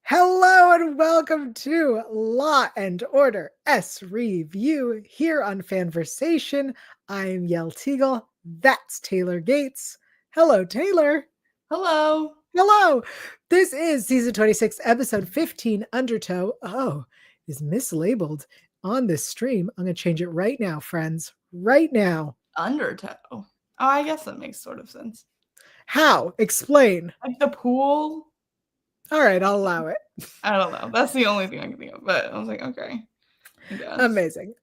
Hello and welcome to Law and Order SVU here on FANVERSATION. I'm Yael Tygiel. That's Taylor Gates. Hello, Taylor. Hello. Hello. This is season 26, episode 15, Undertow. Oh, is mislabeled on this stream. I'm going to change it right now, friends. Right now. Undertow. Oh, I guess that makes sort of sense. How? Explain. Like the pool. All right, I'll allow it. I don't know. That's the only thing I can think of. But I was like, okay. I guess. Amazing.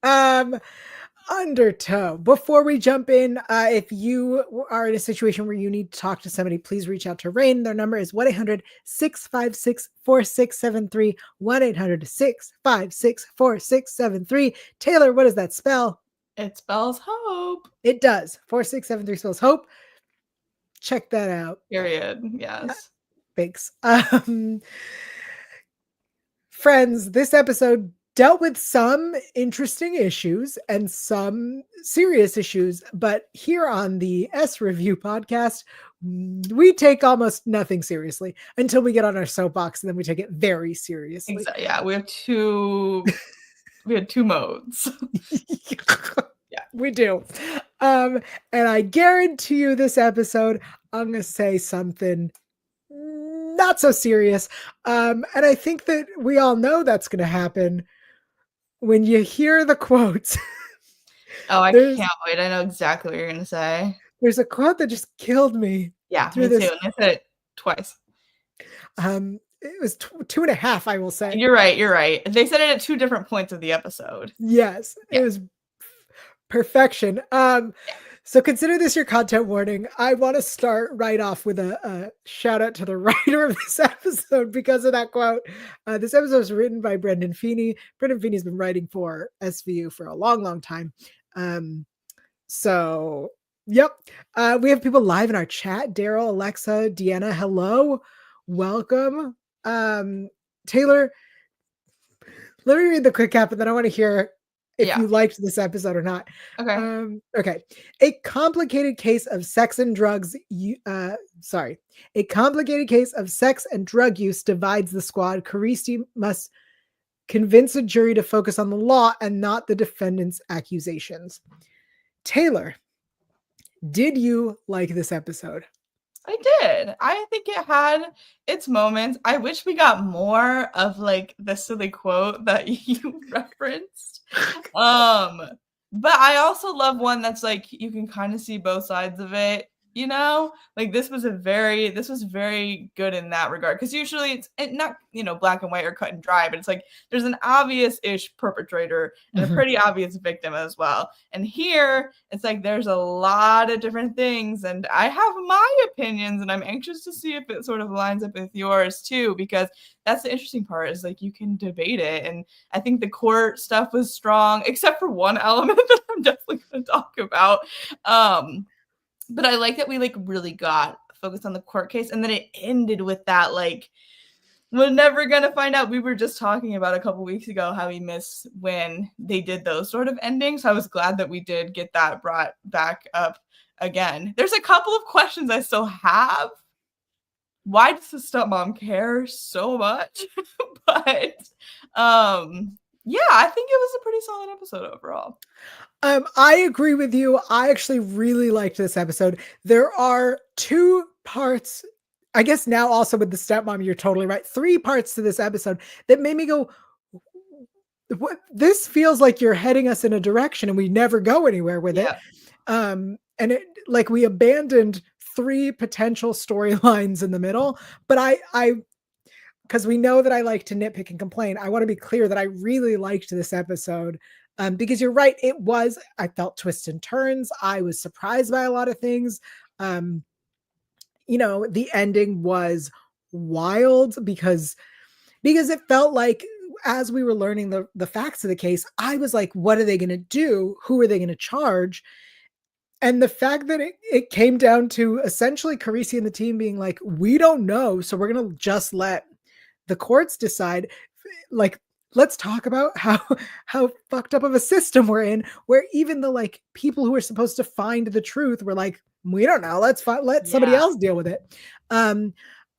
Undertow. Before we jump in, if you are in a situation where you need to talk to somebody, please reach out to RAINN. Their number is 1-800-656-4673. 1-800-656-4673. Taylor, what does that spell? It spells hope. It does. 4673 spells hope. Check that out. Period. Yes. Thanks. Friends, this episode dealt with some interesting issues and some serious issues, but here on the SVU podcast, we take almost nothing seriously until we get on our soapbox, and then we take it very seriously. Exactly. Yeah, we have two modes. Yeah, we do. And I guarantee you this episode, I'm going to say something not so serious. And I think that we all know that's going to happen when you hear the quotes. Oh, I can't wait. I know exactly what you're going to say. There's a quote that just killed me. Yeah, me too. And I said it twice. It was 2.5, I will say. You're right. They said it at two different points of the episode. Yes, yeah. It was perfection. So consider this your content warning. I want to start right off with a shout out to the writer of this episode because of that quote. This episode was written by Brendan Feeney. Brendan Feeney has been writing for SVU for a long, long time. So, yep. We have people live in our chat. Daryl, Alexa, Deanna, hello. Welcome. Taylor, let me read the quick cap and then I want to hear if you liked this episode or not. Okay. Okay. A complicated case of sex and drugs. A complicated case of sex and drug use divides the squad. Carisi must convince a jury to focus on the law and not the defendant's accusations. Taylor, did you like this episode? I did. I think it had its moments. I wish we got more of like the silly quote that you referenced. But I also love one that's like you can kind of see both sides of it, you know? Like this was very good in that regard, because usually it's not, black and white or cut and dry, but it's like there's an obvious-ish perpetrator and a pretty obvious victim as well. And here it's like there's a lot of different things, and I have my opinions, and I'm anxious to see if it sort of lines up with yours too, because that's the interesting part, is like you can debate it. And I think the court stuff was strong, except for one element that I'm definitely going to talk about. But I like that we like really got focused on the court case, and then it ended with that like we're never gonna find out. We were just talking about a couple weeks ago how we miss when they did those sort of endings. So I was glad that we did get that brought back up again. There's a couple of questions I still have. Why does the stepmom care so much? But yeah, I think it was a pretty solid episode overall. I agree with you. I actually really liked this episode. There are two parts, I guess now also with the stepmom, you're totally right. 3 parts to this episode that made me go, what? This feels like you're heading us in a direction and we never go anywhere with it. And it like we abandoned 3 potential storylines in the middle. But because we know that I like to nitpick and complain, I want to be clear that I really liked this episode. Because you're right, I felt twists and turns. I was surprised by a lot of things. The ending was wild because it felt like as we were learning the facts of the case, I was like, what are they going to do? Who are they going to charge? And the fact that it came down to essentially Carisi and the team being like, we don't know, so we're going to just let the courts decide. Like, let's talk about how fucked up of a system we're in, where even the like people who are supposed to find the truth were like, we don't know, let somebody else deal with it.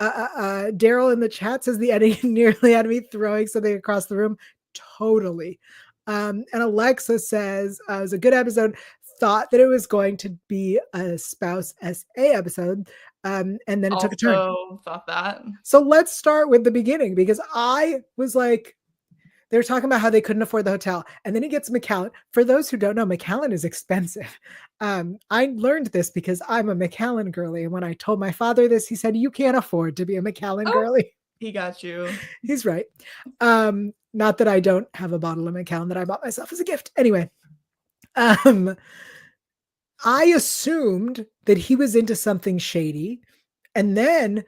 Daryl in the chat says the editing nearly had me throwing something across the room. Totally. And Alexa says it was a good episode. Thought that it was going to be a spouse SA episode, and then it took a turn. Also thought that. So let's start with the beginning, because I was like, they were talking about how they couldn't afford the hotel, and then he gets McAllen. For those who don't know, McAllen is expensive. I learned this because I'm a McAllen girly, and when I told my father this, he said, "You can't afford to be a McAllen girly." He got you. He's right. Not that I don't have a bottle of McAllen that I bought myself as a gift. Anyway, I assumed that he was into something shady, and then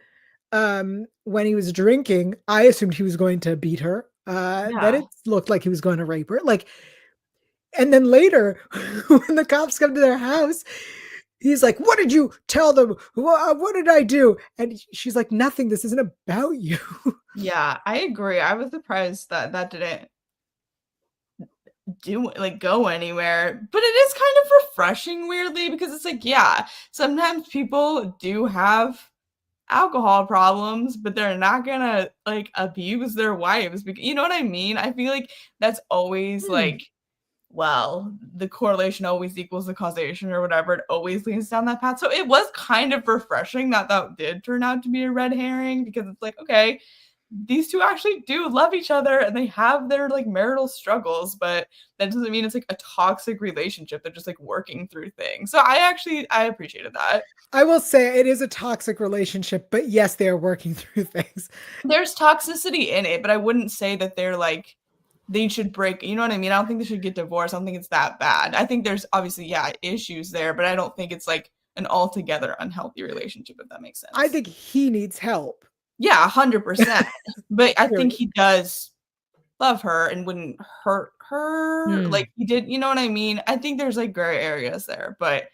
when he was drinking, I assumed he was going to beat her. Then it looked like he was going to rape her. Like, and then later, when the cops come to their house, he's like, "What did you tell them? What did I do?" And she's like, "Nothing. This isn't about you." Yeah, I agree. I was surprised that that didn't go anywhere, but it is kind of refreshing weirdly, because it's like, yeah, sometimes people do have alcohol problems, but they're not gonna like abuse their wives, because you know what I mean. I feel like that's always like, well, the correlation always equals the causation or whatever. It always leads down that path. So it was kind of refreshing that that did turn out to be a red herring, because it's like, okay, these two actually do love each other and they have their like marital struggles, but that doesn't mean it's like a toxic relationship. They're just like working through things. So I appreciated that. I will say it is a toxic relationship, but yes, they are working through things. There's toxicity in it, but I wouldn't say that they're like, they should break, you know what I mean? I don't think they should get divorced. I don't think it's that bad. I think there's obviously, yeah, issues there, but I don't think it's like an altogether unhealthy relationship, if that makes sense. I think he needs help. Yeah, 100%. But I think he does love her and wouldn't hurt her like he did, you know what I mean? I think there's like gray areas there, but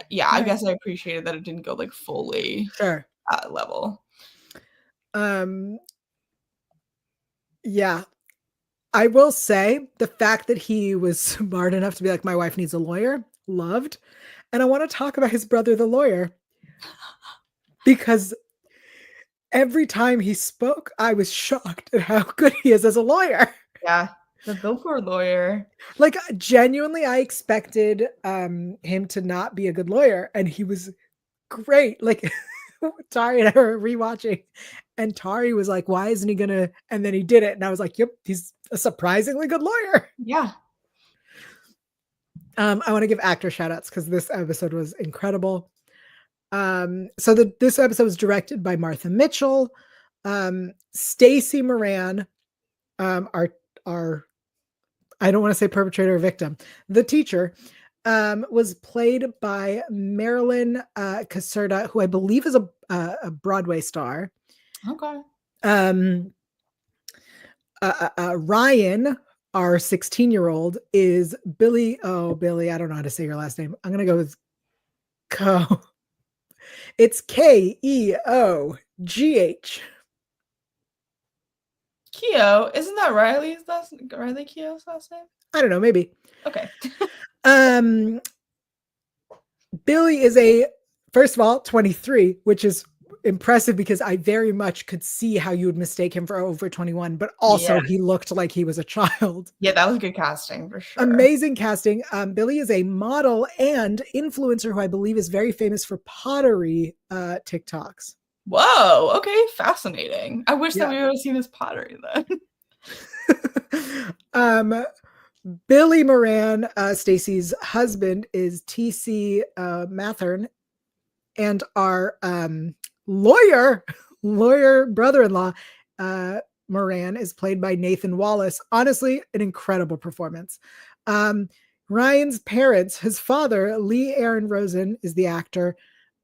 yeah, I guess I appreciated that it didn't go like fully level. Yeah. I will say the fact that he was smart enough to be like, my wife needs a lawyer, loved. And I want to talk about his brother, the lawyer, because every time he spoke, I was shocked at how good he is as a lawyer. Yeah, the Billboard lawyer. Like, genuinely, I expected him to not be a good lawyer, and he was great. Like, Tari and I were rewatching, and Tari was like, "Why isn't he gonna?" And then he did it, and I was like, "Yep, he's a surprisingly good lawyer." Yeah. I want to give actor shout outs because this episode was incredible. So this episode was directed by Martha Mitchell. Stacey Moran, our I don't want to say perpetrator or victim, the teacher, was played by Marilyn Caserta, who I believe is a Broadway star. Okay. Ryan, our 16-year-old, is Billy. Oh, Billy, I don't know how to say your last name. I'm going to go with Ko. It's Keogh. Keogh, isn't that Riley Keough's last name? I don't know, maybe. Okay. Billy is first of all, 23, which is impressive because I very much could see how you would mistake him for over 21, but also he looked like he was a child. Yeah, that was good casting for sure. Amazing casting. Billy is a model and influencer who I believe is very famous for pottery TikToks. Whoa, okay, fascinating. I wish that we would have seen his pottery then. Billy Moran, Stacey's husband, is TC Mathern, and our lawyer brother-in-law, Moran, is played by Nathan Wallace. Honestly, an incredible performance. Ryan's parents, his father, Lee Aaron Rosen, is the actor.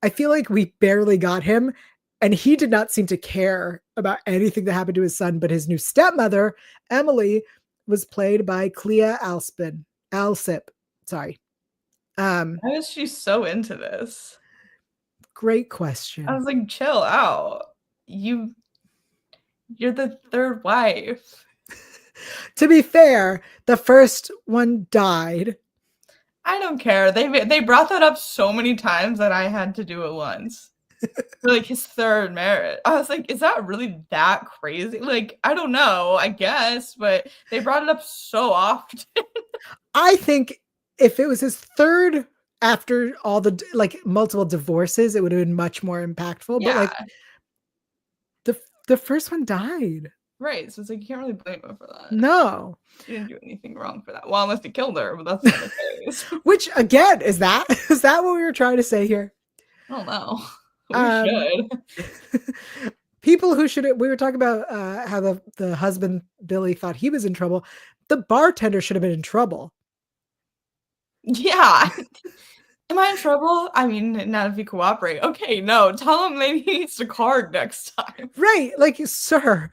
I feel like we barely got him, and he did not seem to care about anything that happened to his son, but his new stepmother, Emily, was played by Clea Alsip. Sorry. Why is she so into this? Great question. I was like, chill out. You're the third wife. To be fair, the first one died. I don't care. They brought that up so many times that I had to do it once. For, like, his 3rd marriage. I was like, "Is that really that crazy?" Like, I don't know, I guess, but they brought it up so often. I think if it was his 3rd after all the like, multiple divorces, it would have been much more impactful, but, Yeah, like, the first one died. right, so it's like, you can't really blame him for that. No. He didn't do anything wrong for that. Well, unless he killed her, but that's not the case. Which again, is that is that what we were trying to say here? I don't know. We Um, should. people who should we were talking about, how the husband, Billy, thought he was in trouble. The bartender should have been in trouble. Yeah. Am I in trouble? I mean, not if you cooperate. Okay, no, tell him maybe he needs to card next time. Right, like, "Sir,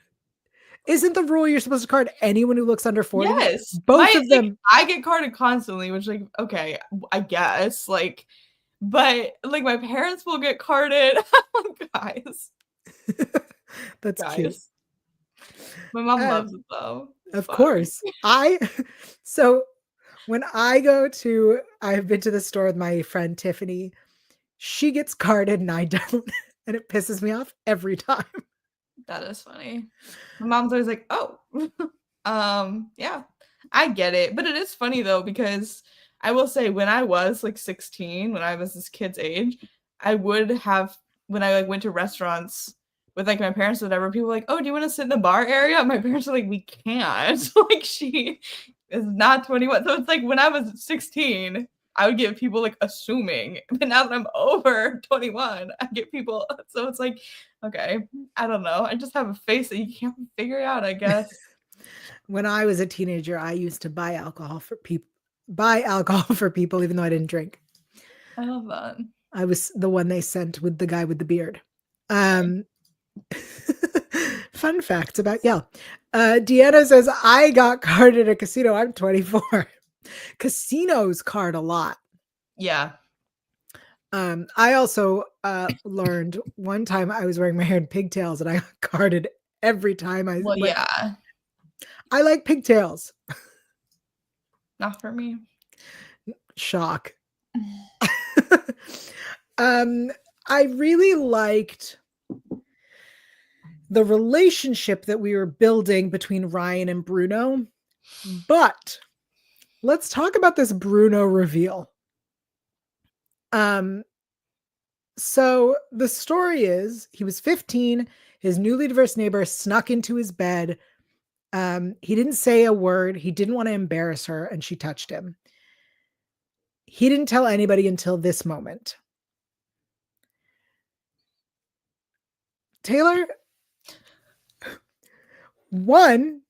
isn't the rule you're supposed to card anyone who looks under 40?" Yes. Both My of like, them. I get carded constantly, which, like, okay, I guess, like, but, like, my parents will get carded. I'm like, "Guys, That's cute. guys." My mom loves Um, it, though. It's of fine. course. I so when I've been to the store with my friend Tiffany, she gets carded and I don't, and it pisses me off every time. That is funny. My mom's always like, "Oh." Yeah, I get it, but it is funny though because I will say when I was, like, 16, when I was this kid's age, I would have when I, like, went to restaurants with, like, my parents or whatever, people were like, "Oh, do you wanna sit in the bar area?" My parents are like, "We can't." Like, she is not 21. So it's like when I was 16, I would get people, like, assuming, but now that I'm over 21, I get people so it's like, okay, I don't know. I just have a face that you can't figure out, I guess. When I was a teenager, I used to buy alcohol for people even though I didn't drink. I love that. I was the one they sent with the guy with the beard. Okay. Um, fun facts about Yael. Deanna says, "I got carded at a casino. I'm 24." Casinos card a lot. Yeah. I also, learned one time I was wearing my hair in pigtails and I got carded every time I Well, went. yeah. I like pigtails. Not for me. Shock. Um, I really liked the relationship that we were building between Ryan and Bruno, but let's talk about this Bruno reveal. Um, so the story is he was 15, his newly divorced neighbor snuck into his bed. He didn't say a word, he didn't want to embarrass her, and she touched him. He didn't tell anybody until this moment. Taylor, one,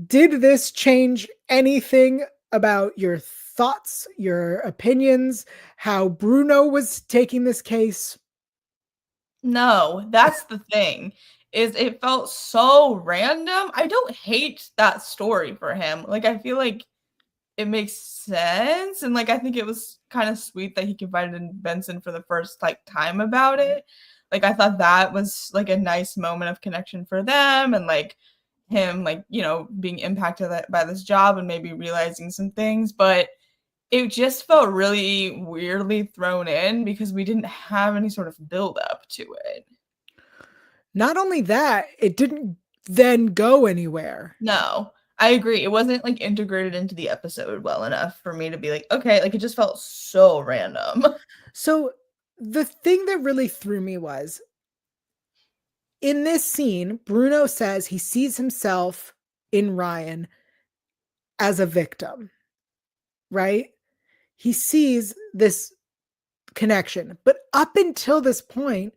did this change anything about your thoughts, your opinions, how Bruno was taking this case? No, that's the thing, is it felt so random. I don't hate that story for him. Like, I feel like it makes sense, and, like, I think it was kinda sweet that he confided in Benson for the first, like, time about it. Like, I thought that was, like, a nice moment of connection for them and, like, him, like, being impacted by this job and maybe realizing some things, but it just felt really weirdly thrown in because we didn't have any sort of build up to it. Not only that, it didn't then go anywhere. No, I agree. It wasn't, like, integrated into the episode well enough for me to be like, "Okay," like, it just felt so random. So the thing that really threw me was in this scene, Bruno says he sees himself in Ryan as a victim, right? He sees this connection. But up until this point,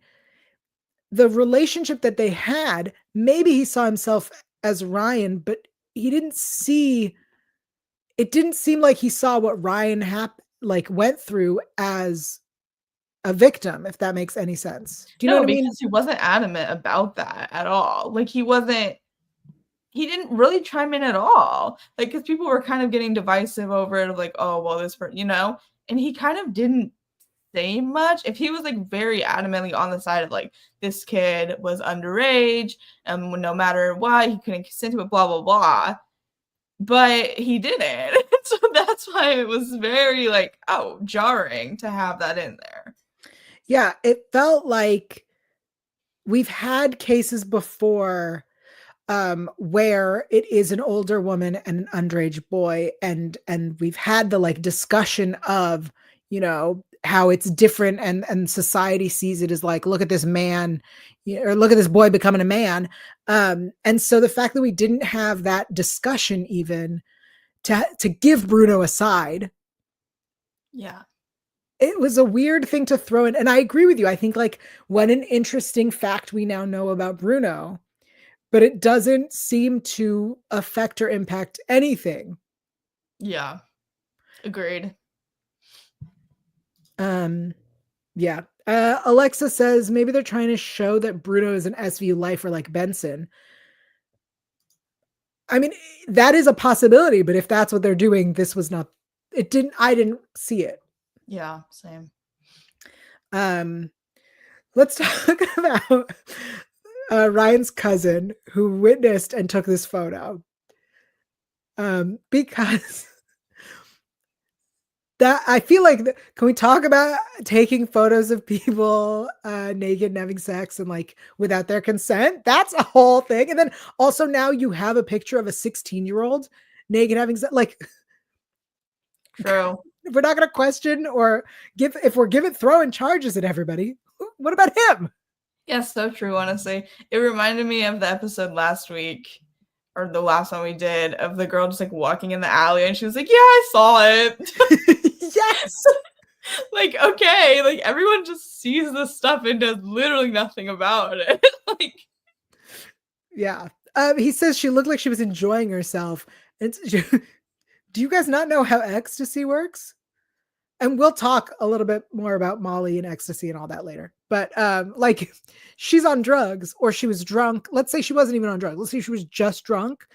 the relationship that they had, maybe he saw himself as Ryan, but he didn't see it didn't seem like he saw what Ryan went through as a victim, if that makes any sense. Do you know No, what I mean? because he wasn't adamant about that at all. Like, he didn't really chime in at all. Like, because people were kind of getting divisive over it of like, "Oh, well, this per," and he kind of didn't say much. If he was, like, very adamantly on the side of, like, this kid was underage, and no matter what, he couldn't consent to it, blah, blah, blah, but he didn't. So that's why it was very, like, oh, jarring to have that in there. Yeah, it felt like we've had cases before where it is an older woman and an underage boy, and we've had the like discussion of, you know, how it's different, and society sees it as like, look at this man, or look at this boy becoming a man. And so the fact that we didn't have that discussion even to give Bruno a side, Yeah. it was a weird thing to throw in. And I agree with you. I think like what an interesting fact we now know about Bruno, but it doesn't seem to affect or impact anything. Yeah. Agreed. Yeah. Alexa says maybe they're trying to show that Bruno is an SVU lifer like Benson. I mean, that is a possibility, but if that's what they're doing, this was not, I didn't see it. Yeah, same. Let's talk about Ryan's cousin who witnessed and took this photo. Because that, I feel like, can we talk about taking photos of people naked and having sex and like without their consent? That's a whole thing. And then also now you have a picture of a 16-year-old naked having sex. Like, True. we're not going to question or if we're throwing charges at everybody. What about him? Yeah, so true, honestly. It reminded me of the episode last week, or the last one we did, of the girl just like walking in the alley and she was like, yeah, I saw it. Yes. Like, okay, like everyone just sees this stuff and does literally nothing about it. Like, yeah. He says she looked like she was enjoying herself. Do you guys not know how ecstasy works? And we'll talk a little bit more about Molly and ecstasy and all that later. But like, she's on drugs or she was drunk. Let's say she wasn't even on drugs. Let's say she was just drunk.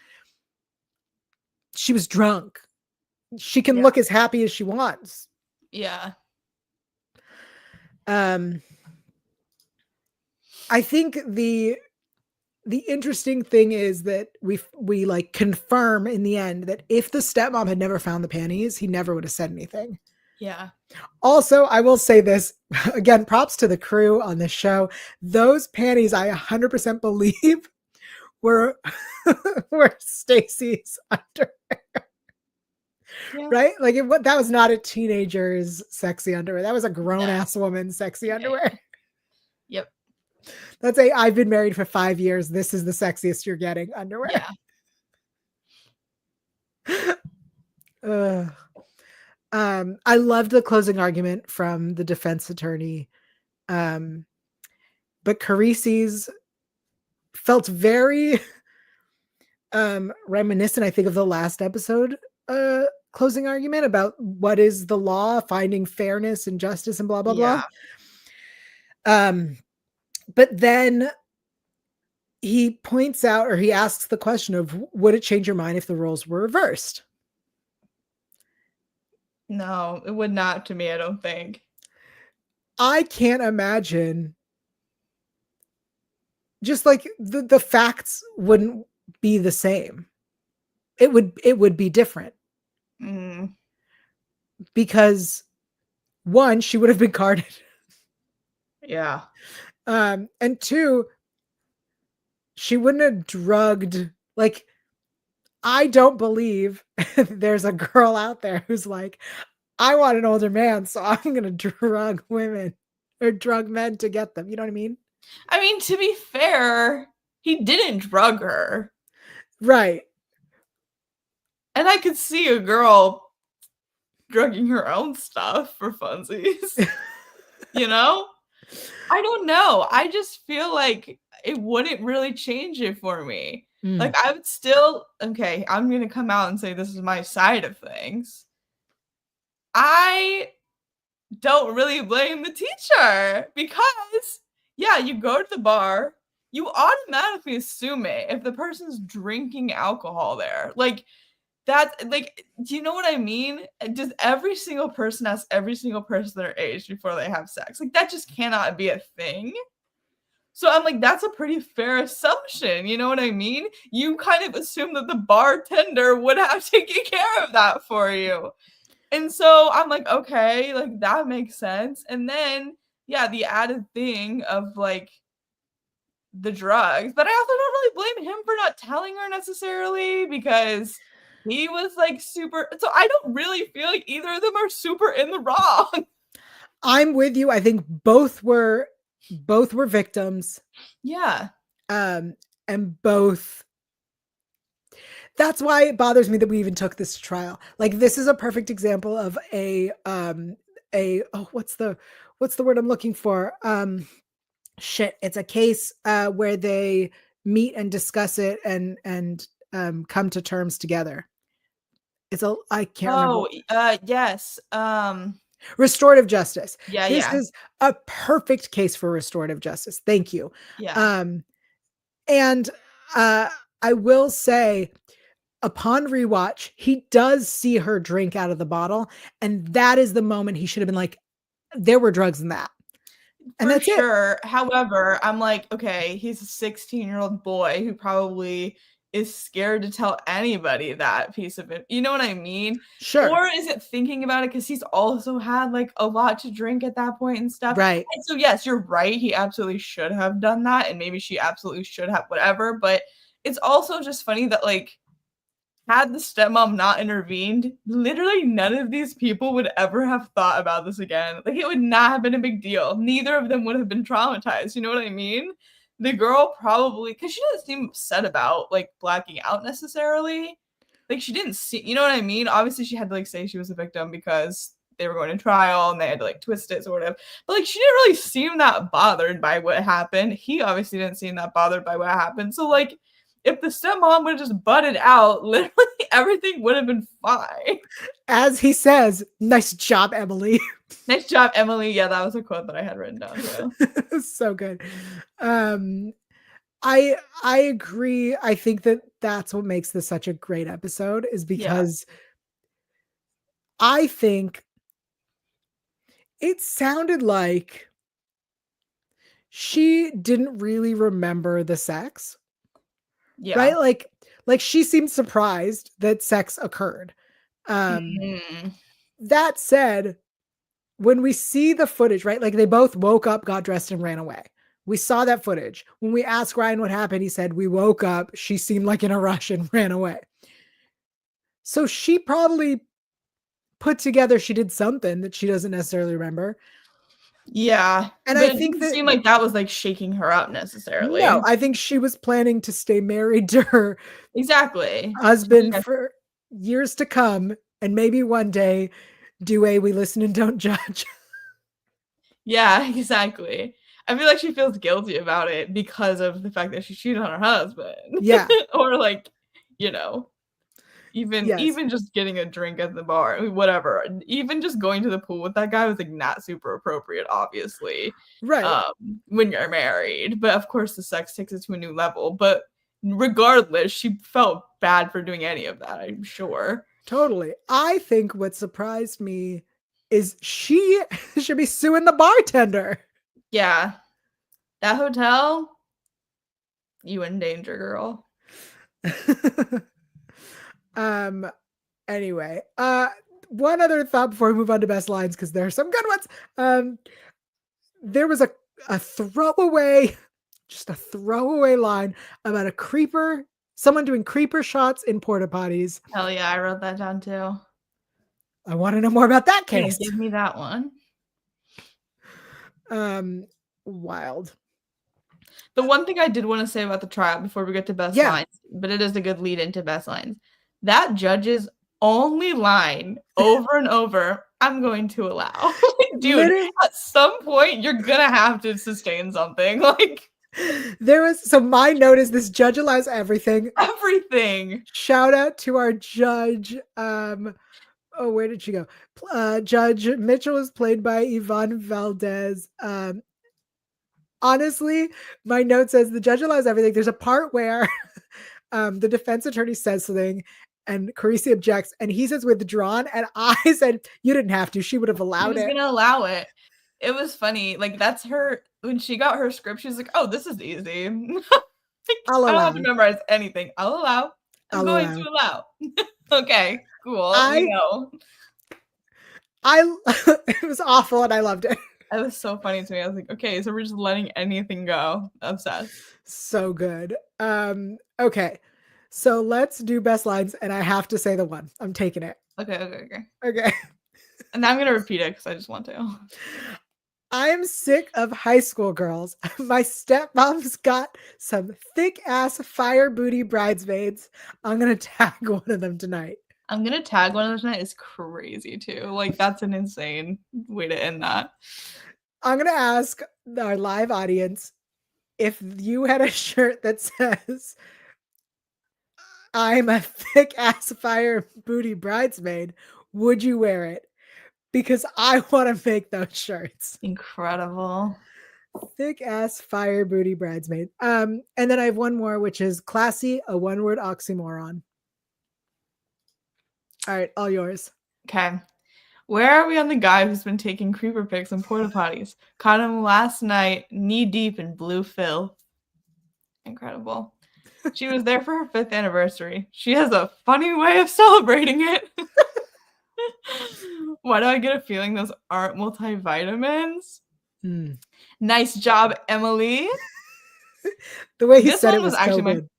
She was drunk. She can look as happy as she wants. yeah. I think the interesting thing is that we like confirm in the end that if the stepmom had never found the panties, he never would have said anything. Yeah. Also, I will say this again, props to the crew on this show. Those panties, I 100% believe were Stacy's underwear. Yeah. Right? Like that was not a teenager's sexy underwear. That was a grown-ass woman's sexy underwear. Yep. Let's say I've been married for 5 years. This is the sexiest you're getting underwear. Yeah. I loved the closing argument from the defense attorney. But Carisi's felt very reminiscent, I think, of the last episode closing argument about what is the law, finding fairness and justice and blah, blah, blah. But then he points out, or he asks the question of, would it change your mind if the roles were reversed? No, it would not to me, I don't think. I can't imagine. Just like the facts wouldn't be the same. It would be different. Because one, she would have been carded. Yeah. And two, she wouldn't have drugged. Like, I don't believe there's a girl out there who's like, I want an older man, so I'm going to drug women or drug men to get them. You know what I mean? I mean, to be fair, he didn't drug her. Right. And I could see a girl drugging her own stuff for funsies. You know? I don't know. I just feel like it wouldn't really change it for me. Like, I would still, okay, I'm going to come out and say this is my side of things. I don't really blame the teacher because, yeah, you go to the bar, you automatically assume it if the person's drinking alcohol there. Like, that's, like, do you know what I mean? Does every single person ask every single person their age before they have sex? Like, that just cannot be a thing. So I'm like, that's a pretty fair assumption. You know what I mean? You kind of assume that the bartender would have taken care of that for you. And so I'm like, okay, like that makes sense. And then, yeah, the added thing of like the drugs. But I also don't really blame him for not telling her necessarily, because he was like super. So I don't really feel like either of them are super in the wrong. I'm with you. I think both were victims. Yeah. And both, that's why it bothers me that we even took this to trial. Like, this is a perfect example of what's the word I'm looking for? It's a case where they meet and discuss it and come to terms together. I can't remember. Yes. Restorative justice. Yeah, This yeah. is a perfect case for restorative justice. Thank you. Yeah. And I will say, upon rewatch, he does see her drink out of the bottle, and that is the moment he should have been like, there were drugs in that. And For that's it. sure. However, I'm like, okay, he's a 16-year-old boy who probably is scared to tell anybody that piece of it. You know what I mean? Sure. Or is it thinking about it because he's also had like a lot to drink at that point and stuff? Right. And so, yes, you're right. He absolutely should have done that. And maybe she absolutely should have, whatever. But it's also just funny that, like, had the stepmom not intervened, literally none of these people would ever have thought about this again. Like, it would not have been a big deal. Neither of them would have been traumatized. You know what I mean? The girl probably, because she doesn't seem upset about like blacking out necessarily. Like, she didn't see, you know what I mean? Obviously, she had to like say she was a victim because they were going to trial and they had to like twist it or whatever. But like, she didn't really seem that bothered by what happened. He obviously didn't seem that bothered by what happened. So like, if the stepmom would have just butted out, literally everything would have been fine. As he says, nice job, Emily. Nice job, Emily. Yeah, that was a quote that I had written down too. So good. I agree. I think that that's what makes this such a great episode, is because I think it sounded like she didn't really remember the sex. Yeah. Right? Like she seemed surprised that sex occurred. That said, when we see the footage, right? Like, they both woke up, got dressed, and ran away. We saw that footage. When we asked Ryan what happened, he said, we woke up, she seemed like in a rush and ran away. So she probably put together she did something that she doesn't necessarily remember. Yeah. And but I it think didn't that seem like that was like shaking her up necessarily. no, I think she was planning to stay married to her Exactly. husband for years to come, and maybe one day do a we listen and don't judge. Yeah, exactly. I feel like she feels guilty about it because of the fact that she cheated on her husband. Yeah. Or like, you know, even just getting a drink at the bar, I mean, whatever. Even just going to the pool with that guy was like not super appropriate, obviously. Right. When you're married. But of course the sex takes it to a new level. But regardless, she felt bad for doing any of that, I'm sure. Totally. I think what surprised me is she should be suing the bartender. Yeah. That hotel, you in danger, girl. Anyway, one other thought before we move on to best lines, because there are some good ones. There was a throwaway, just a throwaway line about a creeper, someone doing creeper shots in porta potties. Hell yeah, I wrote that down too. I want to know more about that case. Yeah, give me that one. Wild. The one thing I did want to say about the trial before we get to best lines, but it is a good lead into best lines. That judge's only line over and over, I'm going to allow. Dude, literally, at some point you're gonna have to sustain something. Like, there was, so my note is this judge allows everything. Everything. Shout out to our judge. Oh, where did she go? Judge Mitchell is played by Yvonne Valdez. Honestly, my note says the judge allows everything. There's a part where the defense attorney says something and Carisi objects and he says withdrawn. And I said, you didn't have to. She would have allowed it. She was going to allow it. It was funny. Like, that's her, when she got her script, she was like, oh, this is easy. Like, I don't have to memorize anything. I'll allow. I'm going to allow. Okay, cool. We know. It was awful and I loved it. It was so funny to me. I was like, okay, so we're just letting anything go. Obsessed. So good. Okay. So let's do best lines, and I have to say the one. I'm taking it. Okay. Okay. And now I'm gonna repeat it because I just want to. I'm sick of high school girls. My stepmom's got some thick ass fire booty bridesmaids. I'm gonna tag one of them tonight. I'm gonna tag one of those tonight is crazy too. Like that's an insane way to end that. I'm gonna ask our live audience if you had a shirt that says I'm a thick ass fire booty bridesmaid, would you wear it? Because I want to make those shirts. Incredible. Thick ass fire booty bridesmaid. And then I have one more, which is classy, a one-word oxymoron. All right, all yours. Okay. Where are we on the guy who's been taking creeper pics in porta potties? Caught him last night, knee deep in blue filth. Incredible. She was there for her 5th anniversary. She has a funny way of celebrating it. Why do I get a feeling those aren't multivitamins? Nice job, Emily. The way he said it was so good.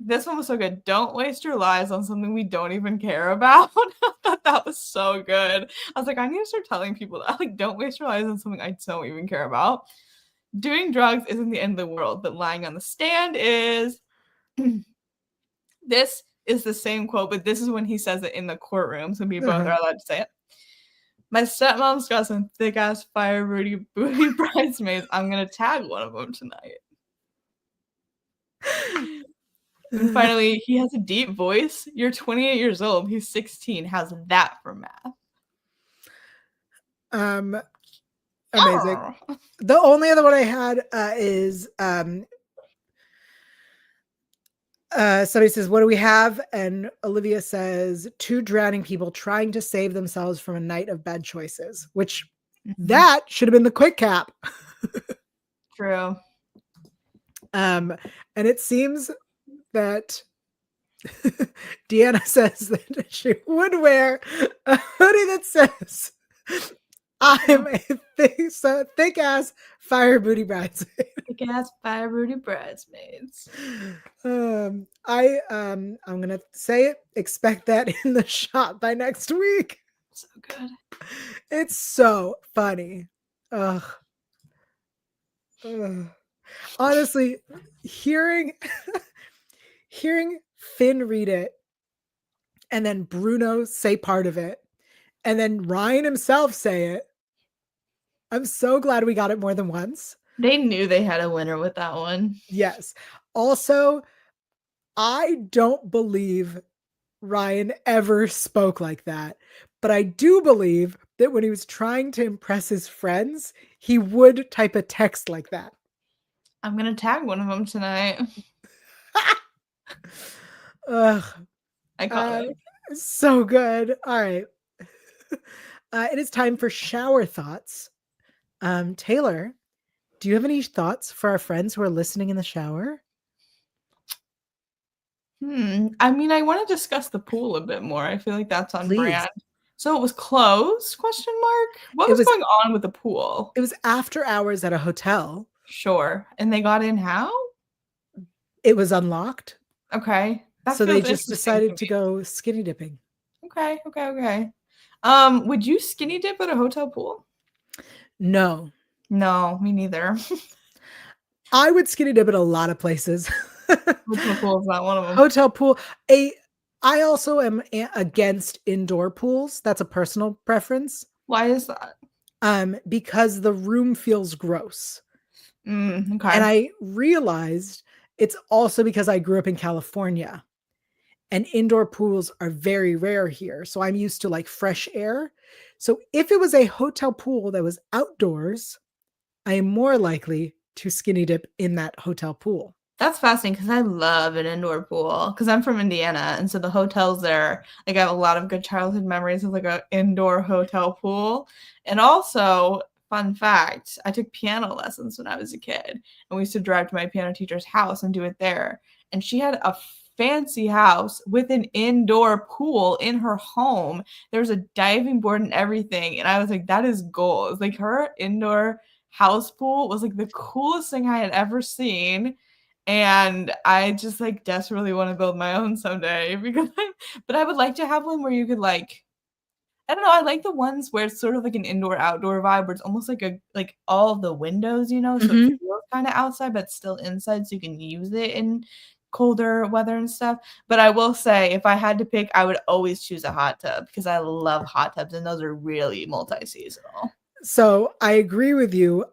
This one was so good. Don't waste your lives on something we don't even care about. I thought that was so good. I was like, I need to start telling people that. Like, don't waste your lives on something I don't even care about. Doing drugs isn't the end of the world, but lying on the stand is. This is the same quote, but this is when he says it in the courtroom, so we both are allowed to say it. My stepmom's got some thick ass fire booty bridesmaids. I'm gonna tag one of them tonight. And finally, he has a deep voice. You're 28 years old. He's 16. How's that for math? Amazing. The only other one I had is somebody says, what do we have? And Olivia says, 2 drowning people trying to save themselves from a night of bad choices, which that should have been the quick cap. True. And it seems that Deanna says that she would wear a hoodie that says, I'm a thick ass fire booty bridesmaid. Thick ass fire booty bridesmaids. I'm gonna say it. Expect that in the shop by next week. So good. It's so funny. Ugh. Honestly, hearing Finn read it and then Bruno say part of it and then RAINN himself say it, I'm so glad we got it more than once. They knew they had a winner with that one. Yes. Also, I don't believe RAINN ever spoke like that, but I do believe that when he was trying to impress his friends, he would type a text like that. I'm gonna tag one of them tonight. Ugh. Iconic. So good. All right. It is time for shower thoughts. Taylor, do you have any thoughts for our friends who are listening in the shower? I mean, I want to discuss the pool a bit more. I feel like that's on Please. brand. So it was closed? Question mark. What was going on with the pool? It was after hours at a hotel. Sure. And they got in how? It was unlocked. Okay. So they just decided to go skinny dipping. Okay. Would you skinny dip at a hotel pool? No. No, me neither. I would skinny dip at a lot of places. Hotel pool is not one of them. Hotel pool. I also am against indoor pools. That's a personal preference. Why is that? Because the room feels gross. Okay. And I realized it's also because I grew up in California and indoor pools are very rare here. So I'm used to like fresh air. So if it was a hotel pool that was outdoors, I am more likely to skinny dip in that hotel pool. That's fascinating because I love an indoor pool because I'm from Indiana. And so the hotels there, like I have a lot of good childhood memories of like an indoor hotel pool. And also, fun fact, I took piano lessons when I was a kid. And we used to drive to my piano teacher's house and do it there. And she had a fancy house with an indoor pool in her home. There was a diving board and everything. And I was like, that is goals. Like her indoor house pool was like the coolest thing I had ever seen. And I just like desperately want to build my own someday but I would like to have one where you could like, I don't know, I like the ones where it's sort of like an indoor outdoor vibe where it's almost like all the windows, so it feels kind of outside but still inside so you can use it in colder weather and stuff. But I will say if I had to pick, I would always choose a hot tub because I love hot tubs and those are really multi-seasonal. So I agree with you.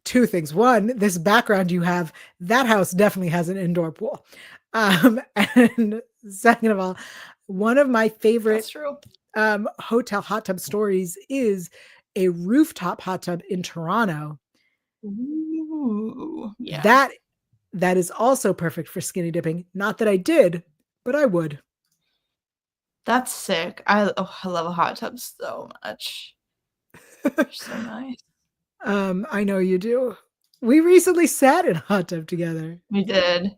Two things. One, this background you have, that house definitely has an indoor pool. And second of all, one of my favorite That's true. Hotel hot tub stories is a rooftop hot tub in Toronto. Ooh, yeah. That is also perfect for skinny dipping. Not that I did, but I would. That's sick. I love a hot tub so much. They're so nice. I know you do. We recently sat in a hot tub together. We did.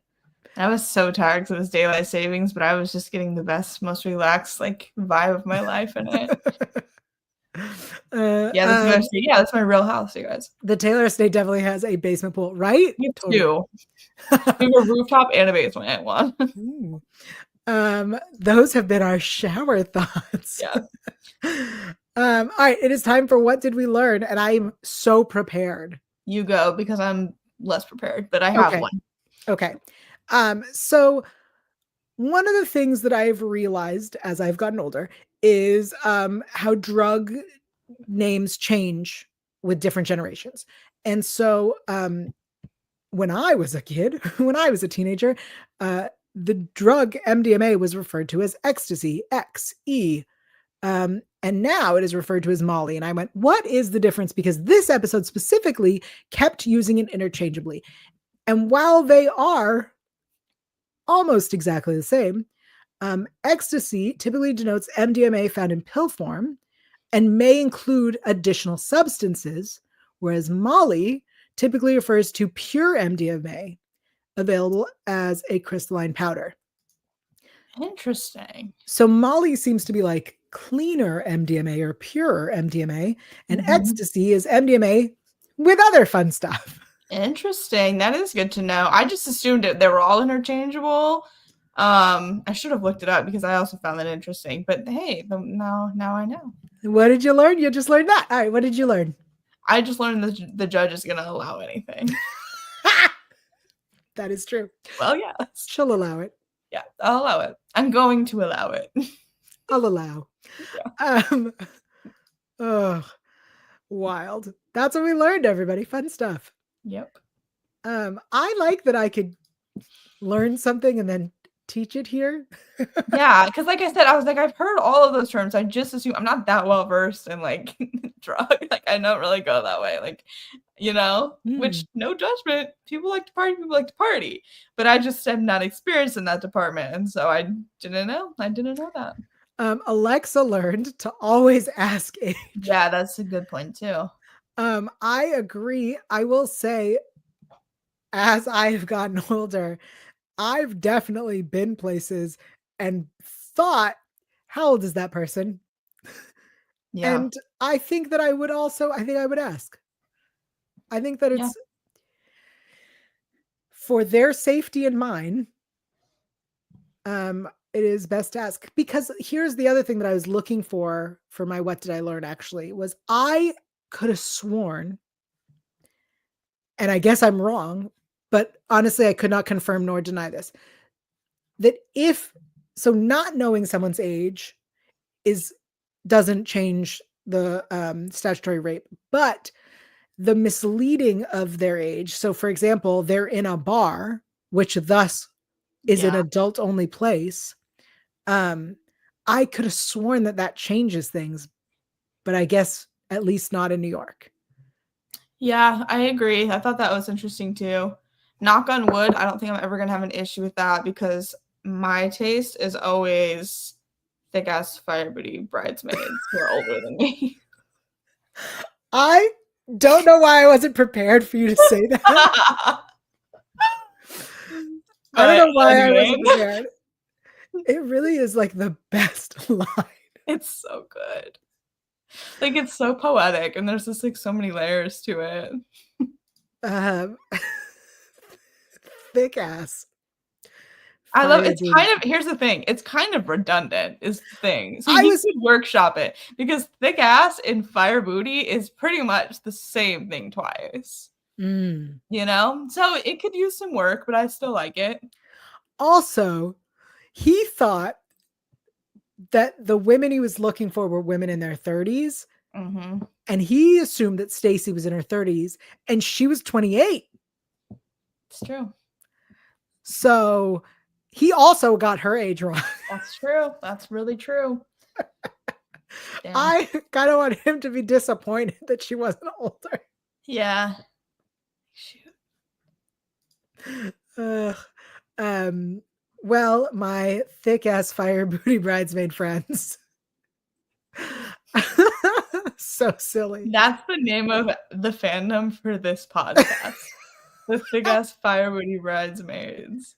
I was so tired because it was daylight savings, but I was just getting the best, most relaxed like vibe of my life in it. That's my real house, you guys. The Taylor estate definitely has a basement pool, right? Me too. We have a rooftop and a basement one. Those have been our shower thoughts. Yeah. All right, it is time for What Did We Learn? And I'm so prepared. You go because I'm less prepared, but I have one. Okay. So one of the things that I've realized as I've gotten older is how drug names change with different generations. And so when I was a kid, when I was a teenager, the drug MDMA was referred to as ecstasy, X-E. And now it is referred to as Molly. And I went, what is the difference? Because this episode specifically kept using it interchangeably. And while they are almost exactly the same, ecstasy typically denotes MDMA found in pill form and may include additional substances, whereas Molly typically refers to pure MDMA available as a crystalline powder. Interesting. So Molly seems to be like cleaner MDMA or purer MDMA, and ecstasy is MDMA with other fun stuff. Interesting. That is good to know. I just assumed they were all interchangeable. I should have looked it up because I also found that interesting. But hey, now I know. What did you learn? You just learned that. All right, what did you learn? I just learned that the judge is going to allow anything. That is true. Well, yeah. She'll allow it. Yeah, I'll allow it. I'm going to allow it. I'll allow. Yeah. Oh, wild. That's what we learned, everybody. Fun stuff. Yep. I like that I could learn something and then teach it here. Yeah, because like I said, I was like, I've heard all of those terms. I just assume I'm not that well versed in like drug. Like I don't really go that way. Like, which no judgment. People like to party. But I just am not experienced in that department. And so I didn't know that. Alexa learned to always ask age. Yeah, that's a good point too. I agree. I will say, as I've gotten older, I've definitely been places and thought, how old is that person? Yeah. And I think that I would ask. I think that it's for their safety and mine. It is best to ask, because here's the other thing that I was looking for my What Did I Learn actually was I could have sworn, and I guess I'm wrong, but honestly, I could not confirm nor deny this, that not knowing someone's age doesn't change the statutory rape, but the misleading of their age. So for example, they're in a bar, which thus is an adult only place. I could have sworn that changes things, but I guess at least not in New York. Yeah, I agree. I thought that was interesting too. Knock on wood, I don't think I'm ever going to have an issue with that because my taste is always thick-ass firebooty bridesmaids who are older than me. I don't know why I wasn't prepared for you to say that. I don't But know why I anyway, wasn't prepared. It really is like the best line. it's so good. Like, it's so poetic, and there's just, like, so many layers to it. Um, thick ass. I love Fire it's booty. kind of here's the thing, it's kind of redundant is the thing. So I he was could workshop it because thick ass and fire booty is pretty much the same thing twice, mm. you know? So it could use some work, but I still like it. Also, he thought that the women he was looking for were women in their 30s, Mhm. and he assumed that Stacy was in her 30s and she was 28. It's true. So he also got her age wrong. That's true. That's really true. Damn. I kind of want him to be disappointed that she wasn't older. Yeah. Shoot. Ugh. Well, my thick ass fire booty bridesmaid friends. So silly. That's the name of the fandom for this podcast. The Thick Ass Fire Booty Bridesmaids.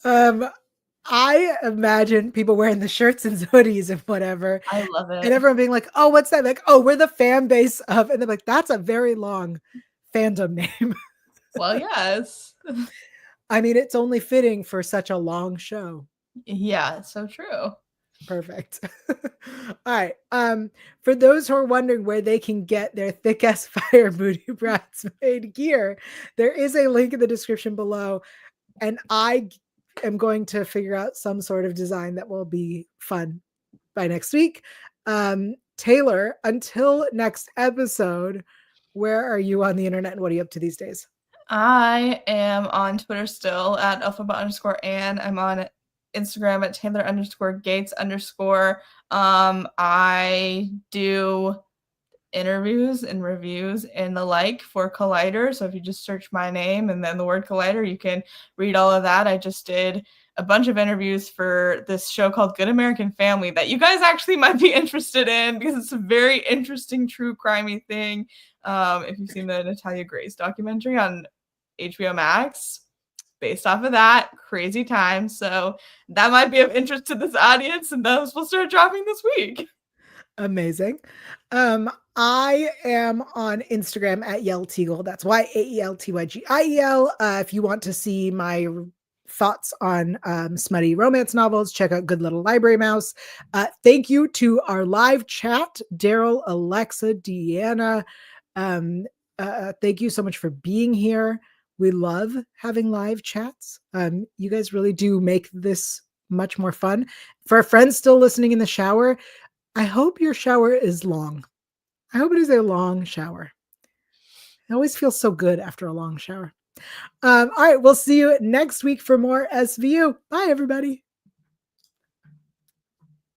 I imagine people wearing the shirts and hoodies and whatever, I love and it. everyone being like, "Oh, what's that?" Like, "Oh, we're the fan base of," and they're like, "That's a very long fandom name." Well, yes. I mean, it's only fitting for such a long show. Yeah, so true. Perfect. All right. For those who are wondering where they can get their thick ass fire booty bridesmaid gear, there is a link in the description below, and I am going to figure out some sort of design that will be fun by next week. Taylor, until next episode, where are you on the internet and what are you up to these days? I am on Twitter still at alphabet_Ann. I'm on Instagram at Taylor_Gates_. I do interviews and reviews and the like for Collider. So if you just search my name and then the word Collider, you can read all of that. I just did a bunch of interviews for this show called Good American Family that you guys actually might be interested in because it's a very interesting true crimey thing. If you've seen the Natalia Grace documentary on HBO Max, based off of that, crazy time. So that might be of interest to this audience, and those will start dropping this week. Amazing. I am on Instagram at Yael Tygiel. That's YAELTYGIEL. If you want to see my thoughts on smutty romance novels, check out Good Little Library Mouse. Thank you to our live chat, Daryl, Alexa, Deanna. Thank you so much for being here. We love having live chats. You guys really do make this much more fun. For our friends still listening in the shower, I hope your shower is long. I hope it is a long shower. It always feels so good after a long shower. All right, we'll see you next week for more SVU. Bye, everybody.